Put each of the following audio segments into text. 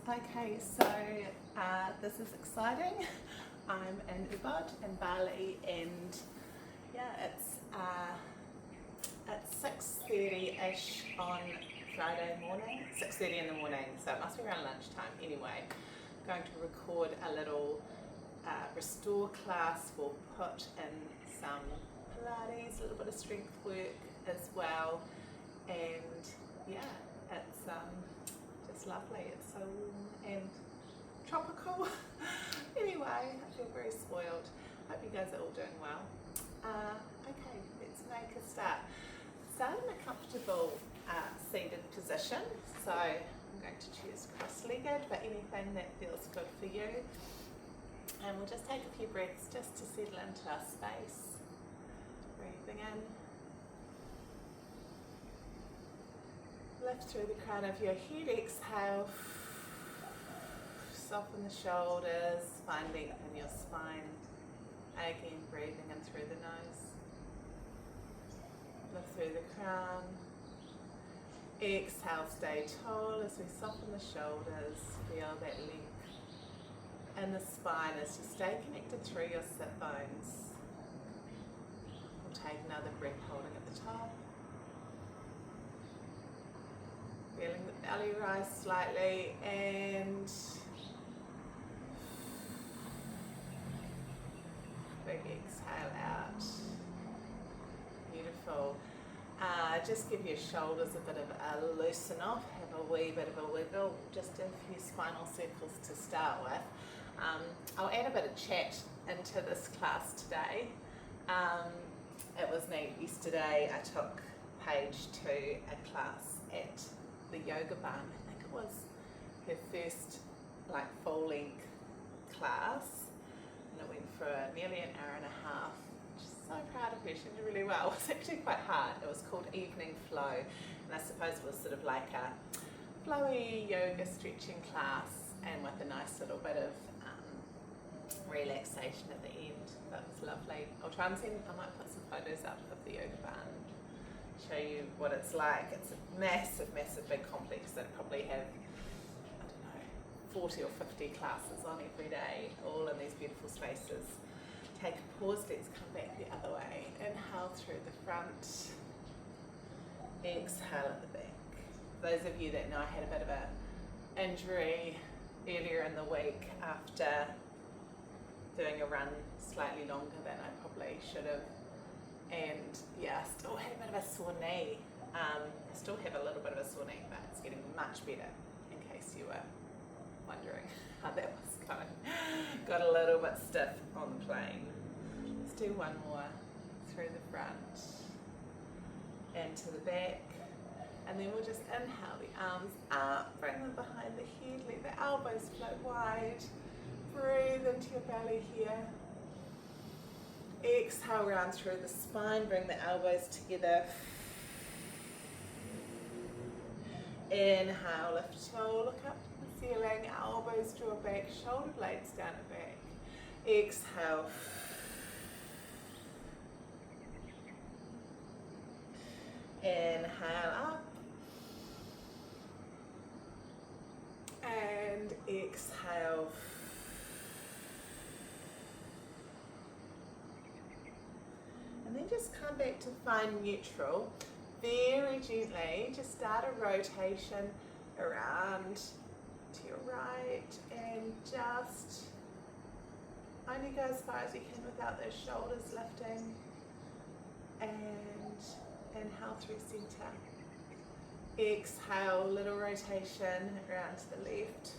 Okay, so this is exciting. I'm in Ubud in Bali, and yeah, it's 6:30ish on Friday morning. 6:30 in the morning, so it must be around lunchtime. Anyway, I'm going to record a little restore class. We'll put in some Pilates, a little bit of strength work as well, and yeah, it's just lovely. It's so warm and tropical. Anyway, I feel very spoiled. Hope you guys are all doing well. Okay, let's make a start. Start in a comfortable seated position. So I'm going to choose cross-legged, but anything that feels good for you. And we'll just take a few breaths just to settle into our space. Breathing in. Lift through the crown of your head, exhale. Soften the shoulders, find length in your spine. Again, breathing in through the nose. Lift through the crown. Exhale, stay tall as we soften the shoulders. Feel that length in the spine as you stay connected through your sit bones. We'll take another breath holding at the top. Feeling the belly rise slightly and big exhale out. Beautiful. Just give your shoulders a bit of a loosen off, have a wee bit of a wiggle, just a few spinal circles to start with. I'll add a bit of chat into this class today. It was neat. Yesterday I took Paige to a class at the yoga barn. I think it was her first full-length class, and it went for nearly an hour and a half. Just so proud of her. She did really well. It was actually quite hard. It was called Evening Flow, and I suppose it was sort of like a flowy yoga stretching class, and with a nice little bit of relaxation at the end. That was lovely. I'll try and I might put some photos up of the yoga barn, show you what it's like. It's a massive, massive big complex that probably have, I don't know, 40 or 50 classes on every day, all in these beautiful spaces. Take a pause, let's come back the other way. Inhale through the front, exhale at the back. Those of you that know I had a bit of an injury earlier in the week after doing a run slightly longer than I probably should have. And yeah, I still had a bit of a sore knee. I still have a little bit of a sore knee, but it's getting much better, in case you were wondering how that was going. Got a little bit stiff on the plane. Let's do one more through the front and to the back. And then we'll just inhale the arms up, bring them behind the head, let the elbows float wide. Breathe into your belly here. Exhale, round through the spine, bring the elbows together. Inhale, lift toe, look up to the ceiling, elbows draw back, shoulder blades down at back. Exhale. Inhale up. And exhale. And then just come back to find neutral. Very gently, just start a rotation around to your right and just only go as far as you can without those shoulders lifting. And inhale through center. Exhale, little rotation around to the left.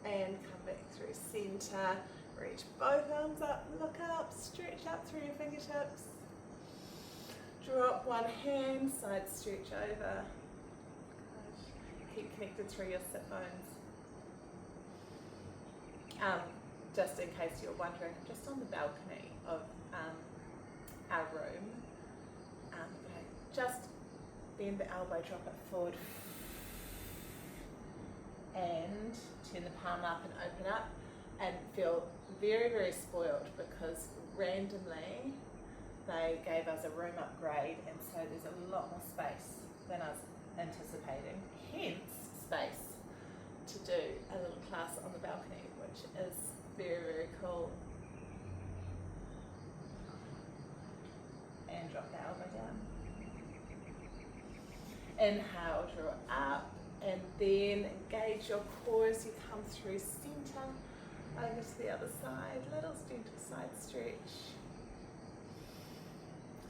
And come back through center. Reach both arms up, look up, stretch up through your fingertips. Drop one hand, side stretch over. Keep connected through your sit bones. Just in case you're wondering, I'm just on the balcony of our room. Just bend the elbow, drop it forward. And turn the palm up and open up, and feel very, very spoiled because randomly they gave us a room upgrade, and so there's a lot more space than I was anticipating. Hence, space to do a little class on the balcony, which is very, very cool. And drop the elbow down. Inhale, draw up, and then engage your core as you come through center, over to the other side, little gentle side stretch.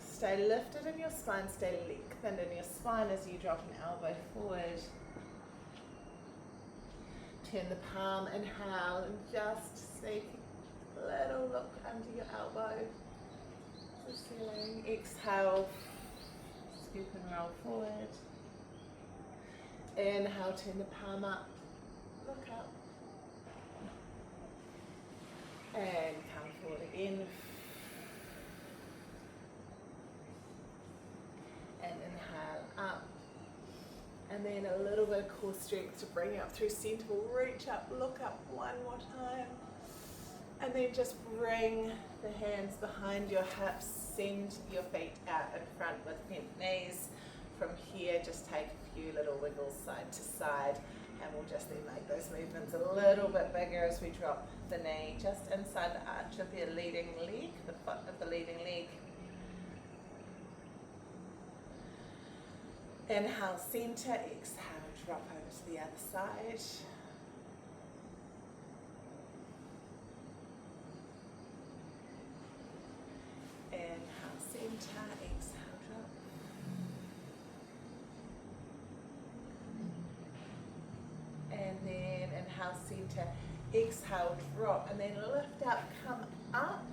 Stay lifted in your spine, stay lengthened in your spine as you drop an elbow forward. Turn the palm, inhale, and just take a little look under your elbow. The ceiling. Exhale, scoop and roll forward. Inhale, turn the palm up, look up. And come forward again. And inhale up. And then a little bit of core strength to bring you up through center. We'll reach up, look up one more time. And then just bring the hands behind your hips, send your feet out in front with bent knees. From here, just take a few little wiggles side to side, and we'll just then make those movements a little bit bigger as we drop the knee just inside the arch of your leading leg, the foot of the leading leg. Inhale, center, exhale, drop over to the other side. Inhale, center, exhale, drop. And then inhale, center, exhale, drop, and then lift up, come up.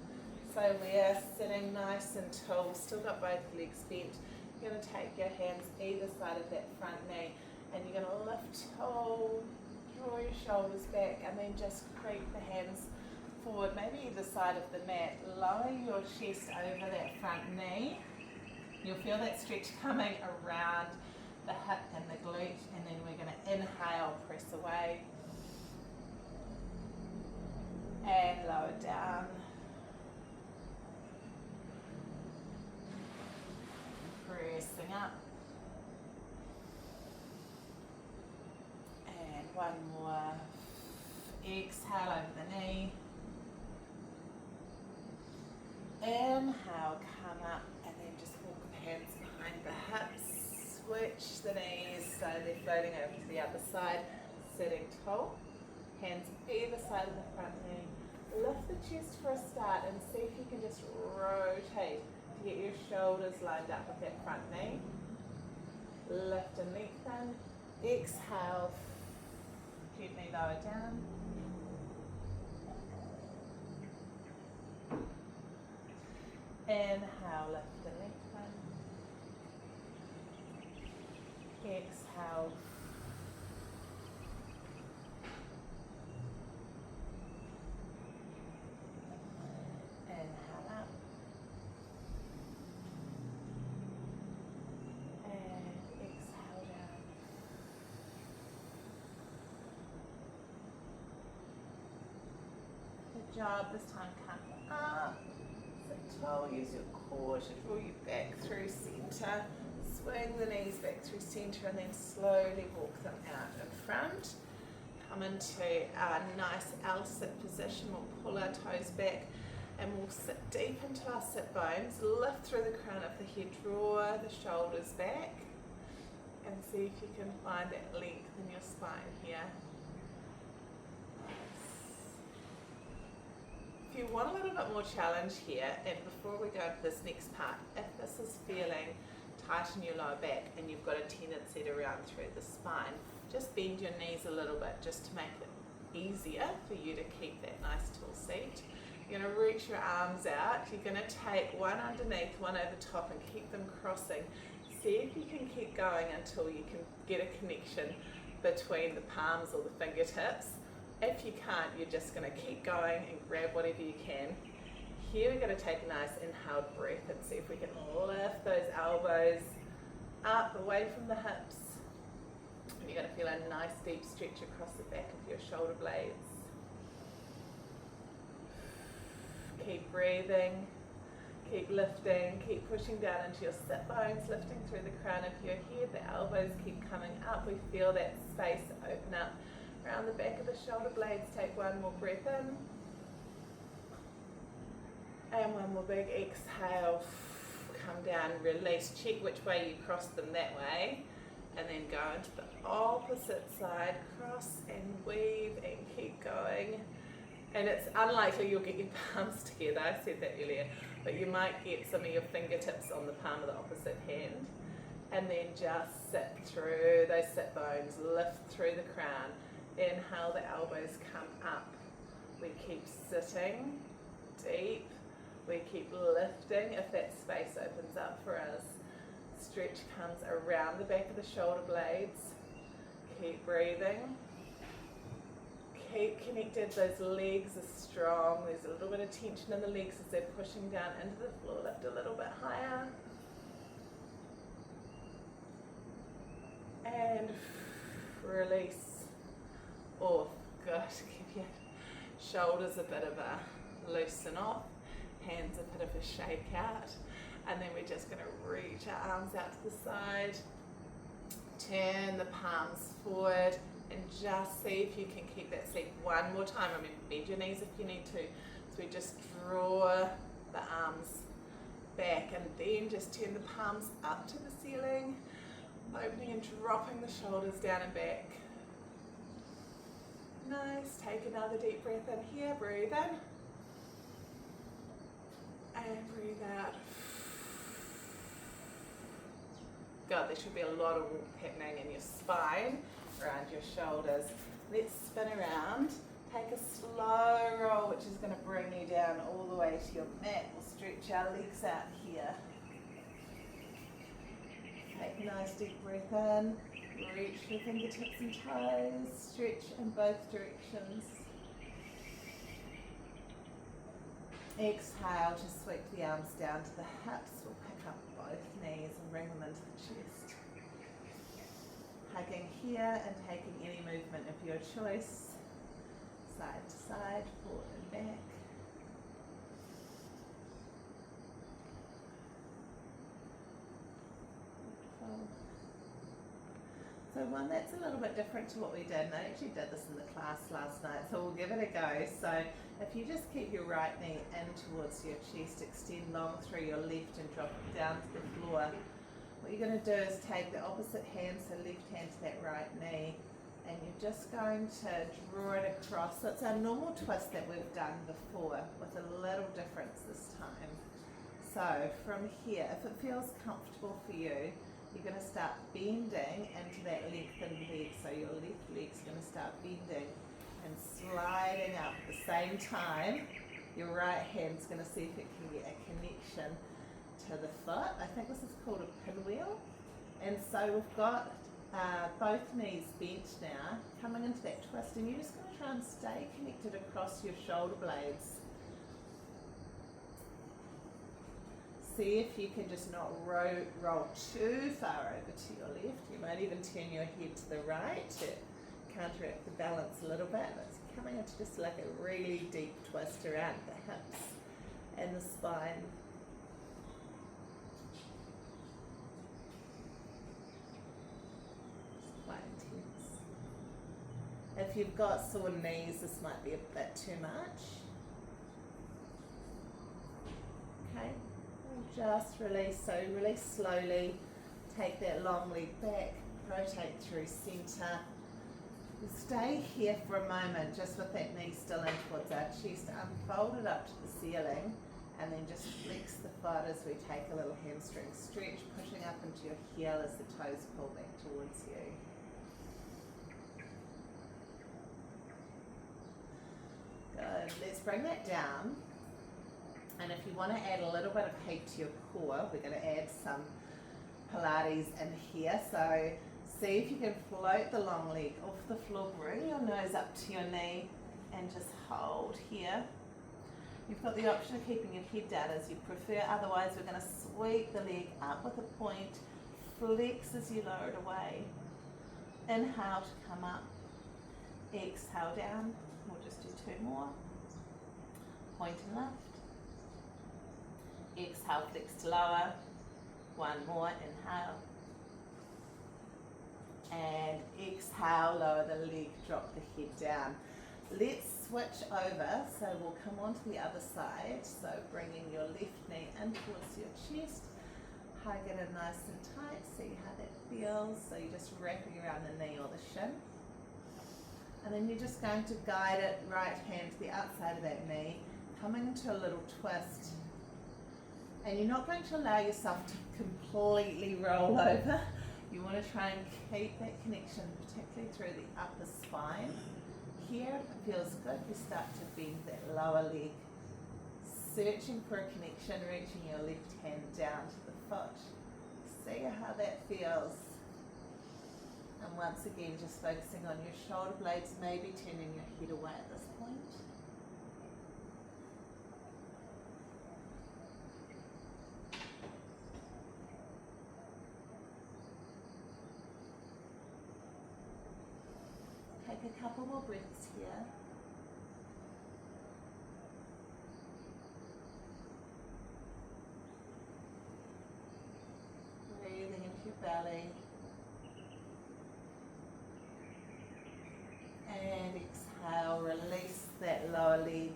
So we're sitting nice and tall, still got both legs bent. You're going to take your hands either side of that front knee, and you're going to lift tall, draw your shoulders back, and then just creep the hands forward, maybe either side of the mat. Lower your chest over that front knee. You'll feel that stretch coming around the hip and the glute, and then we're going to inhale, press away, and lower down. Pressing up. And one more. Exhale over the knee. Inhale, come up, and then just walk the hands behind the hips. Switch the knees so they're floating over to the other side. Sitting tall. Hands either side of the front knee. Lift the chest for a start and see if you can just rotate. Get your shoulders lined up with that front knee. Lift and lengthen. Exhale. Gently lower down. Inhale, lift and lengthen. Exhale. Inhale up. Job this time, come up, sit tall, use your core to draw you back through center, swing the knees back through center, and then slowly walk them out in front. Come into our nice L-sit position. We'll pull our toes back and we'll sit deep into our sit bones, lift through the crown of the head, draw the shoulders back, and see if you can find that length in your spine here. If you want a little bit more challenge here, and before we go to this next part, if this is feeling tight in your lower back and you've got a tendency to round through the spine, just bend your knees a little bit just to make it easier for you to keep that nice tall seat. You're going to reach your arms out. You're going to take one underneath, one over top, and keep them crossing. See if you can keep going until you can get a connection between the palms or the fingertips. If you can't, you're just going to keep going and grab whatever you can. Here we're going to take a nice inhaled breath and see if we can lift those elbows up away from the hips. And you're going to feel a nice deep stretch across the back of your shoulder blades. Keep breathing. Keep lifting, keep pushing down into your sit bones, lifting through the crown of your head. The elbows keep coming up. We feel that space open up around the back of the shoulder blades. Take one more breath in. And one more big exhale. Come down, release. Check which way you cross them that way. And then go into the opposite side. Cross and weave and keep going. And it's unlikely you'll get your palms together. I said that earlier. But you might get some of your fingertips on the palm of the opposite hand. And then just sit through those sit bones. Lift through the crown. Inhale, the elbows come up. We keep sitting deep. We keep lifting if that space opens up for us. Stretch comes around the back of the shoulder blades. Keep breathing. Keep connected. Those legs are strong. There's a little bit of tension in the legs as they're pushing down into the floor. Lift a little bit higher. And release. Off. Good. Give your shoulders a bit of a loosen off. Hands a bit of a shake out. And then we're just going to reach our arms out to the side. Turn the palms forward. And just see if you can keep that seat one more time. I mean, bend your knees if you need to. So we just draw the arms back and then just turn the palms up to the ceiling. Opening and dropping the shoulders down and back. Nice. Take another deep breath in here. Breathe in. And breathe out. God, there should be a lot of warmth happening in your spine, around your shoulders. Let's spin around. Take a slow roll, which is going to bring you down all the way to your mat. We'll stretch our legs out here. Take a nice deep breath in. Reach your fingertips and toes. Stretch in both directions. Exhale, just sweep the arms down to the hips. We'll pick up both knees and bring them into the chest. Hugging here and taking any movement of your choice. Side to side, forward and back. So one that's a little bit different to what we did, and I actually did this in the class last night, so we'll give it a go. So if you just keep your right knee in towards your chest, extend long through your left and drop it down to the floor. What you're going to do is take the opposite hand, so left hand to that right knee, and you're just going to draw it across. So it's our normal twist that we've done before, with a little difference this time. So from here, if it feels comfortable for you, you're going to start bending into that lengthened leg. So your left leg's going to start bending and sliding up. At the same time, your right hand's going to see if it can get a connection to the foot. I think this is called a pinwheel. And so we've got both knees bent now, coming into that twist, and you're just going to try and stay connected across your shoulder blades. See if you can just not roll too far over to your left. You might even turn your head to the right to counteract the balance a little bit. It's coming into just like a really deep twist around the hips and the spine. It's quite intense. If you've got sore knees, this might be a bit too much. Okay. Just release, so release slowly, take that long leg back, rotate through centre. We'll stay here for a moment, just with that knee still in towards our chest, unfold it up to the ceiling, and then just flex the foot as we take a little hamstring stretch, pushing up into your heel as the toes pull back towards you. Good, let's bring that down. And if you want to add a little bit of heat to your core, we're going to add some Pilates in here. So see if you can float the long leg off the floor, bring your nose up to your knee and just hold here. You've got the option of keeping your head down as you prefer, otherwise we're going to sweep the leg up with a point, flex as you lower it away. Inhale to come up, exhale down, we'll just do two more. Point and lift. Exhale, flex to lower. One more, inhale. And exhale, lower the leg, drop the head down. Let's switch over, so we'll come on to the other side. So bringing your left knee in towards your chest, hug it in nice and tight, see how that feels. So you're just wrapping around the knee or the shin. And then you're just going to guide it, right hand to the outside of that knee, coming into a little twist. And you're not going to allow yourself to completely roll over. You want to try and keep that connection, particularly through the upper spine. Here, if it feels good, you start to bend that lower leg, searching for a connection, reaching your left hand down to the foot. See how that feels. And once again, just focusing on your shoulder blades, maybe turning your head away at this point. Take a couple more breaths here. Breathing into your belly. And exhale, release that lower leg,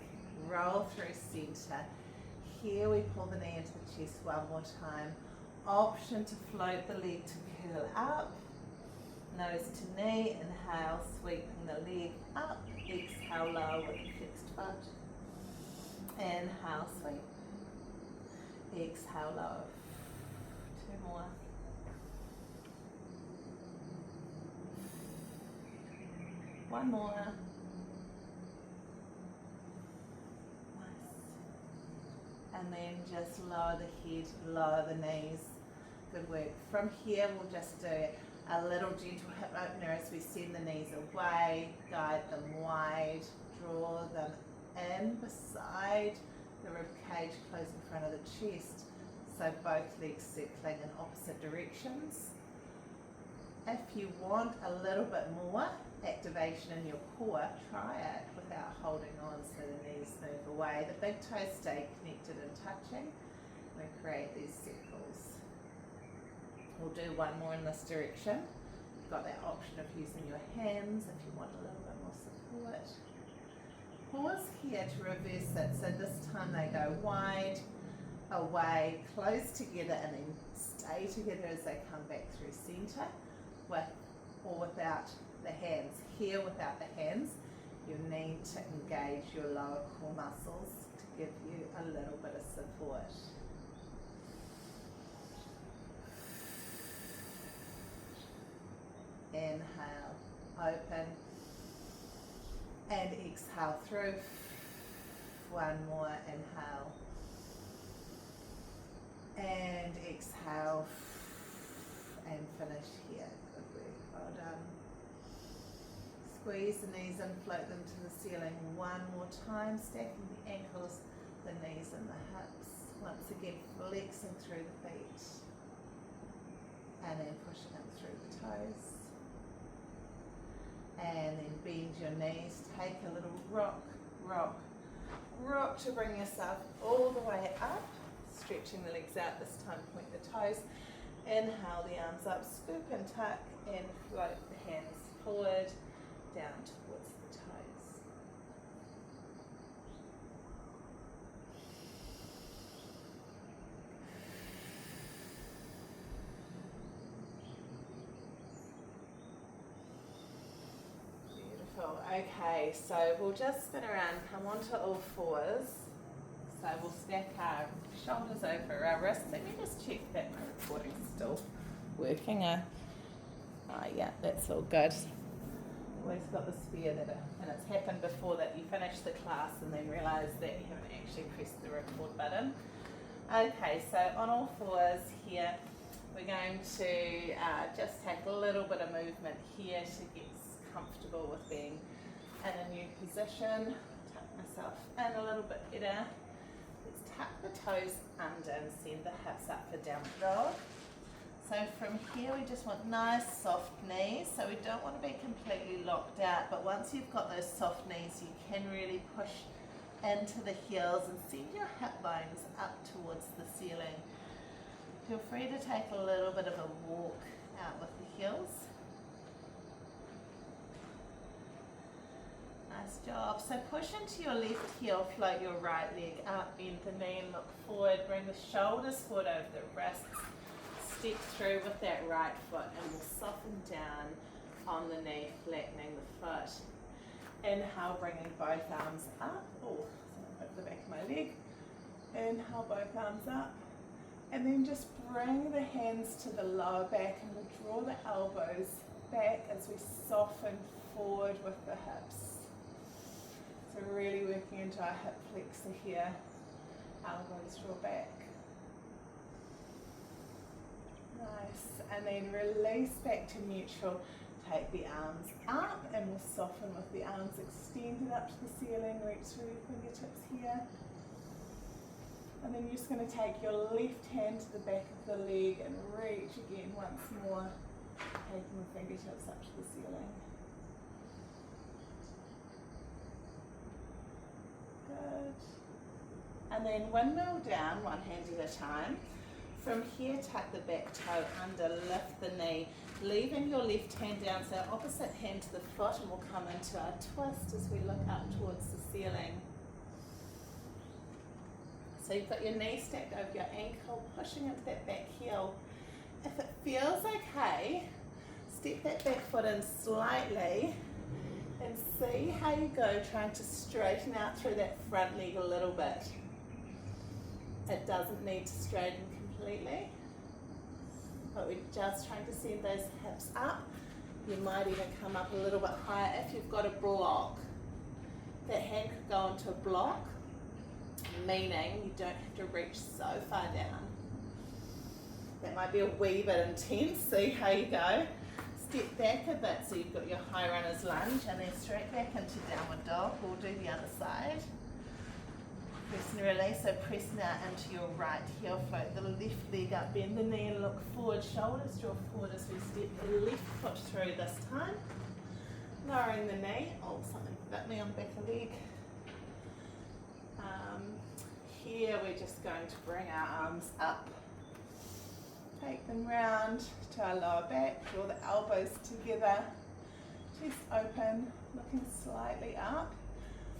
roll through center. Here we pull the knee into the chest one more time. Option to float the leg to curl up. Nose to knee, inhale, sweeping the leg up. Exhale, lower with the fixed foot. Inhale, sweep. Exhale, lower. Two more. One more. Nice. And then just lower the head, lower the knees. Good work. From here, we'll just do a little gentle hip opener as we send the knees away, guide them wide, draw them in beside the rib cage, close in front of the chest. So both legs circling in opposite directions. If you want a little bit more activation in your core, try it without holding on so the knees move away. The big toes stay connected and touching. We create these circles. We'll do one more in this direction. You've got that option of using your hands if you want a little bit more support. Pause here to reverse it. So this time they go wide, away, close together, and then stay together as they come back through center, with or without the hands. Here without the hands, you need to engage your lower core muscles to give you a little bit of support. Inhale, open, and exhale through. One more, inhale, and exhale, and finish here. Good work, well done. Squeeze the knees in, float them to the ceiling one more time, stacking the ankles, the knees and the hips. Once again, flexing through the feet, and then pushing them through the toes. And then bend your knees, take a little rock, rock, rock to bring yourself all the way up, stretching the legs out, this time point the toes. Inhale the arms up, scoop and tuck, and float the hands forward, down towards the toes. Okay, so we'll just spin around, come onto all fours. So we'll stack our shoulders over our wrists. Let me just check that my recording's still working. Yeah, that's all good. Always got the spare that and it's happened before that you finish the class and then realise that you haven't actually pressed the record button. Okay, so on all fours here, we're going to just take a little bit of movement here to get comfortable with being in a new position. Tuck myself in a little bit better. Let's tuck the toes under and send the hips up for downward dog. So from here we just want nice soft knees, so we don't want to be completely locked out, but once you've got those soft knees you can really push into the heels and send your hip bones up towards the ceiling. Feel free to take a little bit of a walk out with the heels. Nice job. So push into your left heel, float your right leg up, bend the knee and look forward. Bring the shoulders forward over the wrists. Step through with that right foot and we'll soften down on the knee, flattening the foot. Inhale, bringing both arms up. Oh, over the back of my leg. Inhale, both arms up. And then just bring the hands to the lower back and we'll draw the elbows back as we soften forward with the hips. So really working into our hip flexor here. Elbows draw back. Nice. And then release back to neutral. Take the arms up and we'll soften with the arms extended up to the ceiling. Reach through your fingertips here. And then you're just going to take your left hand to the back of the leg and reach again once more. Taking the fingertips up to the ceiling. Good. And then windmill down, one hand at a time. From here, tuck the back toe under, lift the knee, leaving your left hand down, so opposite hand to the foot, and we'll come into our twist as we look up towards the ceiling. So you've got your knee stacked over your ankle, pushing into that back heel. If it feels okay, step that back foot in slightly and see how you go, trying to straighten out through that front leg a little bit. It doesn't need to straighten completely, but we're just trying to send those hips up. You might even come up a little bit higher if you've got a block. That hand could go into a block, meaning you don't have to reach so far down. That might be a wee bit intense. See how you go. Step back a bit so you've got your high runner's lunge and then straight back into downward dog. We'll do the other side. Press and release, so press now into your right heel, float the left leg up, bend the knee and look forward, shoulders draw forward as we step the left foot through this time. Lowering the knee, oh something bit me on the back of the leg. Here we're just going to bring our arms up, take them round to our lower back, draw the elbows together, chest open, looking slightly up.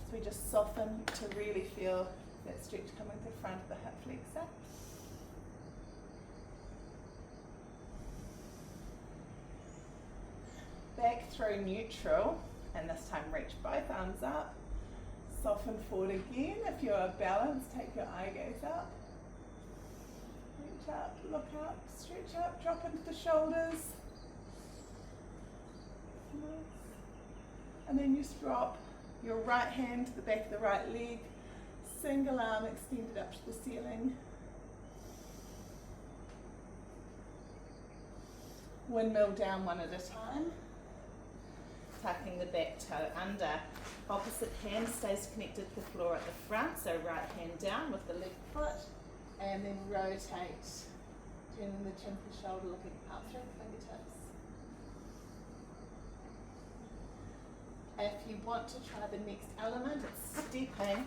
So we just soften to really feel that stretch coming to the front of the hip flexor. Back through neutral, and this time reach both arms up. Soften forward again. If you're balanced, take your eye gaze up. Reach up, look up, stretch up, drop into the shoulders. Nice. And then you just drop your right hand to the back of the right leg, single arm extended up to the ceiling. Windmill down one at a time. Tucking the back toe under. Opposite hand stays connected to the floor at the front, so right hand down with the left foot, and then rotate, turning the chin to the shoulder, looking up through the fingertips. If you want to try the next element, it's stepping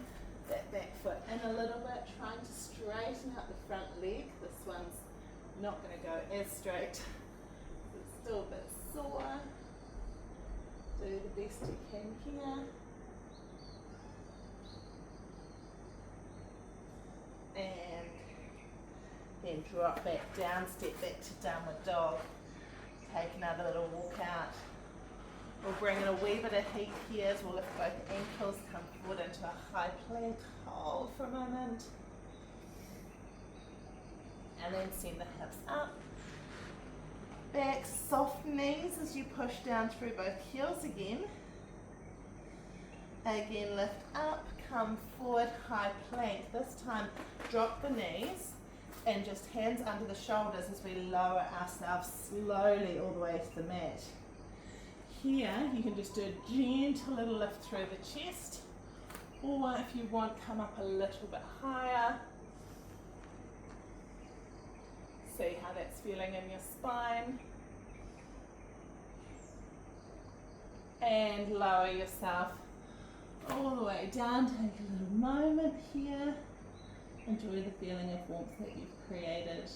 that back foot in a little bit, trying to straighten out the front leg. This one's not going to go as straight. It's still a bit sore. Do the best you can here. And then drop back down, step back to downward dog. Take another little walk out. We'll bring in a wee bit of heat here as we'll lift both ankles, come forward into a high plank, hold for a moment. And then send the hips up. Back, soft knees as you push down through both heels again. Again, lift up, come forward, high plank. This time, drop the knees and just hands under the shoulders as we lower ourselves slowly all the way to the mat. Here, you can just do a gentle little lift through the chest, or if you want, come up a little bit higher. See how that's feeling in your spine. And lower yourself all the way down. Take a little moment here. Enjoy the feeling of warmth that you've created.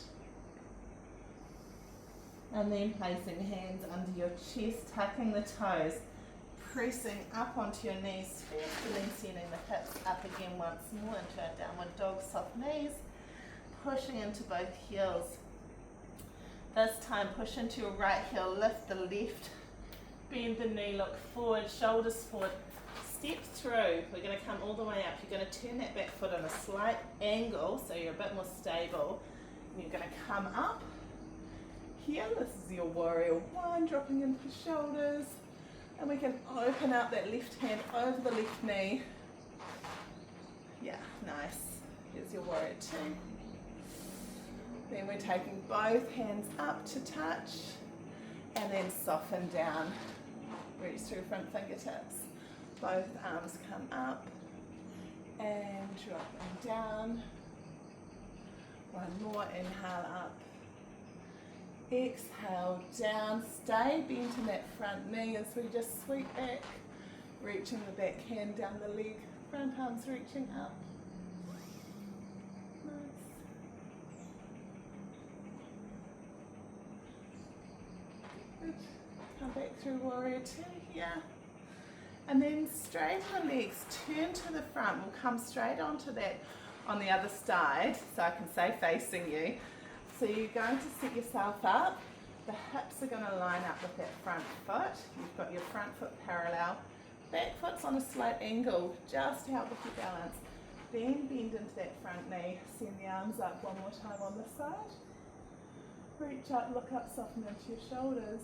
And then placing hands under your chest, tucking the toes, pressing up onto your knees first, and then sending the hips up again once more into our downward dog, soft knees, pushing into both heels. This time push into your right heel, lift the left, bend the knee, look forward, shoulders forward, step through. We're going to come all the way up. You're going to turn that back foot on a slight angle so you're a bit more stable. And you're going to come up. Here, this is your warrior one, dropping into the shoulders. And we can open up that left hand over the left knee. Yeah, nice. Here's your warrior two. Then we're taking both hands up to touch and then soften down. Reach through front fingertips. Both arms come up and drop them down. One more, inhale up. Exhale down, stay bent in that front knee as we just sweep back, reaching the back hand down the leg, front arms reaching up. Nice. Good. Come back through warrior two here. And then straighten the legs, turn to the front. We'll come straight onto that on the other side, so I can say facing you. So you're going to set yourself up. The hips are going to line up with that front foot. You've got your front foot parallel. Back foot's on a slight angle, just to help with your balance. Then bend into that front knee. Send the arms up one more time on this side. Reach up, look up, soften into your shoulders.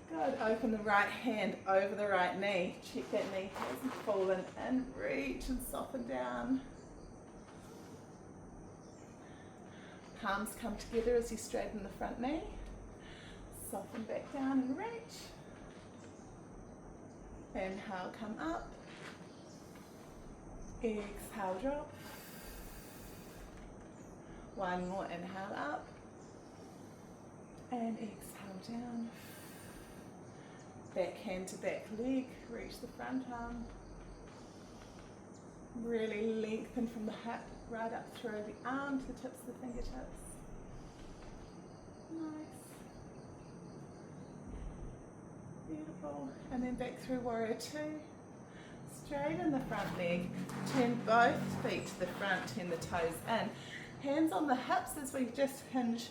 Good. Open the right hand over the right knee. Check that knee hasn't fallen and reach and soften down. Palms come together as you straighten the front knee. Soften back down and reach. Inhale, come up. Exhale, drop. One more, inhale up. And exhale down. Back hand to back leg, reach the front arm. Really lengthen from the hip right up through the arm to the tips of the fingertips. Nice. Beautiful. And then back through warrior two. Straighten the front leg. Turn both feet to the front, turn the toes in. Hands on the hips as we just hinge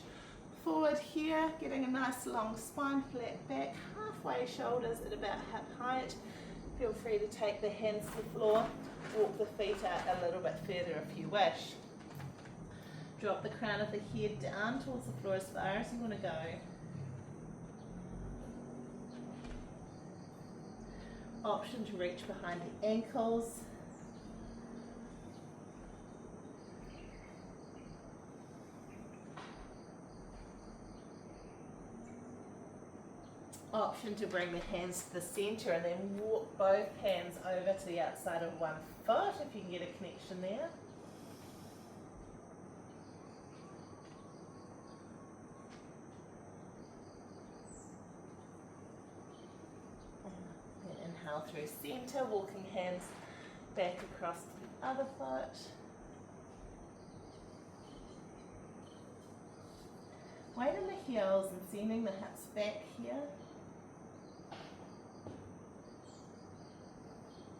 forward here, getting a nice long spine, flat back, halfway shoulders at about hip height. Feel free to take the hands to the floor, walk the feet out a little bit further if you wish. Drop the crown of the head down towards the floor as far as you want to go. Option to reach behind the ankles. Option to bring the hands to the center and then walk both hands over to the outside of one foot if you can get a connection there. And inhale through center, walking hands back across to the other foot. Weight in the heels and sending the hips back here.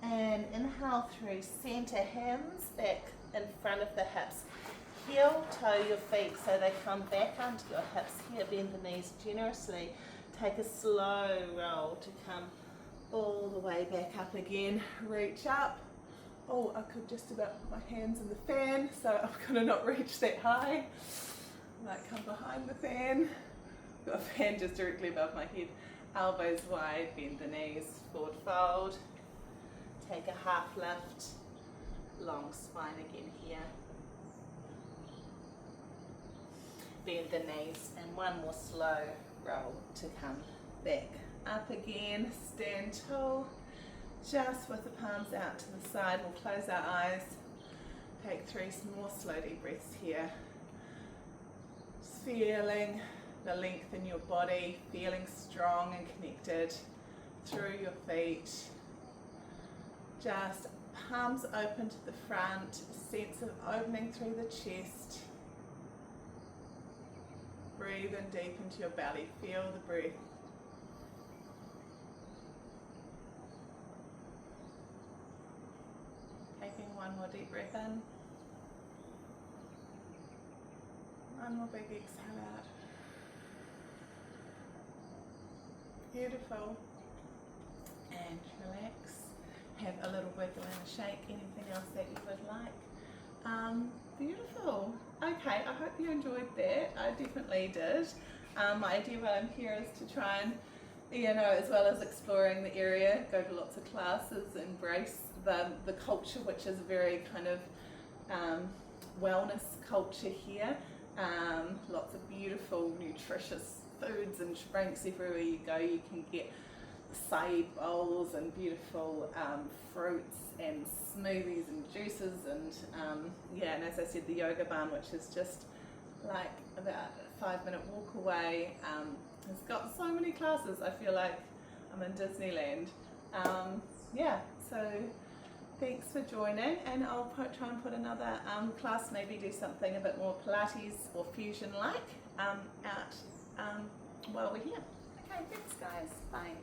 And inhale through center, hands back in front of the hips. Heel toe your feet so they come back onto your hips here. Bend the knees generously. Take a slow roll to come all the way back up again. Reach up. Oh, I could just about put my hands in the fan, so I'm going to not reach that high. Might come behind the fan. Got a fan just directly above my head. Elbows wide, bend the knees, forward fold. Take a half lift, long spine again here. Bend the knees and one more slow roll to come back up again. Stand tall, just with the palms out to the side. We'll close our eyes. Take 3 more slow deep breaths here. Just feeling the length in your body, feeling strong and connected through your feet. Just palms open to the front, sense of opening through the chest. Breathe in deep into your belly, feel the breath. Taking one more deep breath in. One more big exhale out. Beautiful. And relax. Have a little wiggle and a shake, anything else that you would like. Beautiful. Okay, I hope you enjoyed that. I definitely did. My idea while I'm here is to try and, as well as exploring the area, go to lots of classes, embrace the culture, which is a very kind of wellness culture here. Lots of beautiful, nutritious foods and drinks everywhere you go. You can get acai bowls and beautiful fruits and smoothies and juices and and as I said, the yoga barn, which is just like about a 5-minute walk away, has got so many classes. I feel like I'm in Disneyland. So thanks for joining, and I'll try and put another class, maybe do something a bit more Pilates or fusion like out while we're here. Okay, thanks guys, bye.